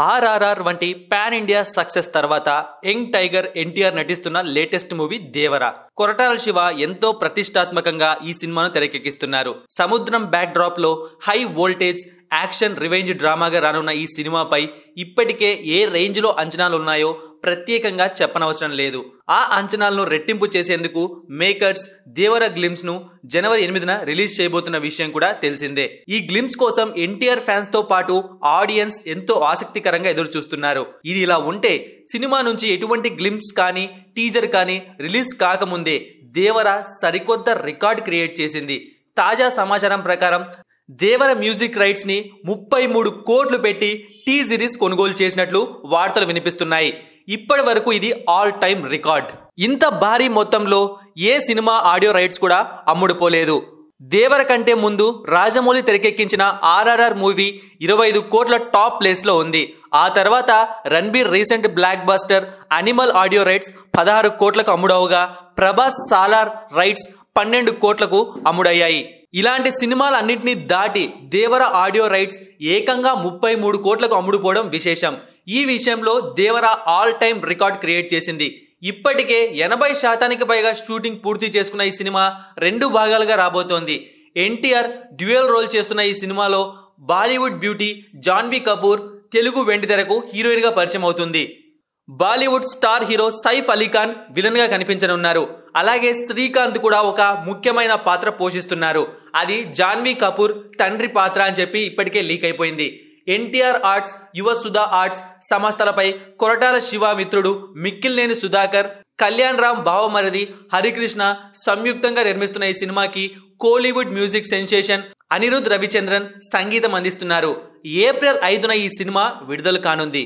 ఆర్ఆర్ఆర్ వంటి pan India success తర్వాత young tiger NTR నటిస్తున్న లేటెస్ట్ మూవీ దేవర. కొరటాల శివ ఎంతో ప్రతిష్టాత్మకంగా ఈ సినిమాను తెరకెక్కిస్తున్నారు. సముద్రం బ్యాక్ డ్రాప్ లో హై వోల్టేజ్ యాక్షన్ రివెంజ్ డ్రామాగా రానున్న ఈ సినిమాపై ఇప్పటికే ఏ రేంజ్ లో అంచనాలున్నాయో ప్రత్యేకంగా చెప్పనవసరం లేదు. ఆ అంచనాలను రెట్టింపు చేసేందుకు మేకర్స్ దేవర గ్లిమ్స్ ను జనవరి 8న రిలీజ్ చేయబోతున్న విషయం కూడా తెలిసిందే. ఈ గ్లిమ్స్ కోసం ఎన్టీఆర్ ఫ్యాన్స్ తో పాటు ఆడియన్స్ ఎంతో ఆసక్తికరంగా ఎదురు చూస్తున్నారు. ఇది ఇలా ఉంటే సినిమా నుంచి ఎటువంటి గ్లిమ్స్ కానీ టీజర్ కానీ రిలీజ్ కాకముందే దేవర సరికొత్త రికార్డ్ క్రియేట్ చేసింది. తాజా సమాచారం ప్రకారం దేవర మ్యూజిక్ రైట్స్ ని 33 కోట్లు పెట్టి టీ సిరీస్ కొనుగోలు చేసినట్లు వార్తలు వినిపిస్తున్నాయి. ఇప్పటి వరకు ఇది ఆల్ టైమ్ రికార్డ్. ఇంత భారీ మొత్తంలో ఏ సినిమా ఆడియో రైట్స్ కూడా అమ్ముడుపోలేదు. దేవర కంటే ముందు రాజమౌళి తెరకెక్కించిన ఆర్ఆర్ఆర్ మూవీ 25 కోట్ల టాప్ ప్లేస్ లో ఉంది. ఆ తర్వాత Ranbir recent block buster animal audio rights 16 కోట్లకు అమ్ముడవగా ప్రభాస్ సాలార్ రైట్స్ 12 కోట్లకు అమ్ముడయ్యాయి. ఇలాంటి సినిమాలన్నింటినీ దాటి దేవర ఆడియో రైట్స్ ఏకంగా 33 కోట్లకు అమ్ముడుపోవడం విశేషం. ఈ విషయంలో దేవర ఆల్ టైమ్ రికార్డ్ క్రియేట్ చేసింది. ఇప్పటికే 80% పైగా షూటింగ్ పూర్తి చేసుకున్న ఈ సినిమా 2 భాగాలుగా రాబోతోంది. ఎన్టీఆర్ డ్యూయల్ రోల్ చేస్తున్న ఈ సినిమాలో బాలీవుడ్ బ్యూటీ జాన్వీ కపూర్ తెలుగు వెండితెరకు హీరోయిన్ గా పరిచయం అవుతుంది. Bollywood star hero Saif Ali Khan villain గా కనిపించనున్నారు. అలాగే శ్రీకాంత్ కూడా ఒక ముఖ్యమైన పాత్ర పోషిస్తున్నారు. అది జాన్వీ కపూర్ తండ్రి పాత్ర అని చెప్పి ఇప్పటికే లీక్ అయిపోయింది. ఎన్టీఆర్ ఆర్ట్స్, యువ సుధా ఆర్ట్స్ సంస్థలపై కొరటాల శివ మిత్రుడు మిక్కిలినేని సుధాకర్, కళ్యాణ్ రామ్ బావమరిది హరికృష్ణ సంయుక్తంగా నిర్మిస్తున్న ఈ సినిమాకి కోలీవుడ్ మ్యూజిక్ సెన్సేషన్ అనిరుద్ రవిచంద్రన్ సంగీతం అందిస్తున్నారు. ఏప్రిల్ 5న ఈ సినిమా విడుదల కానుంది.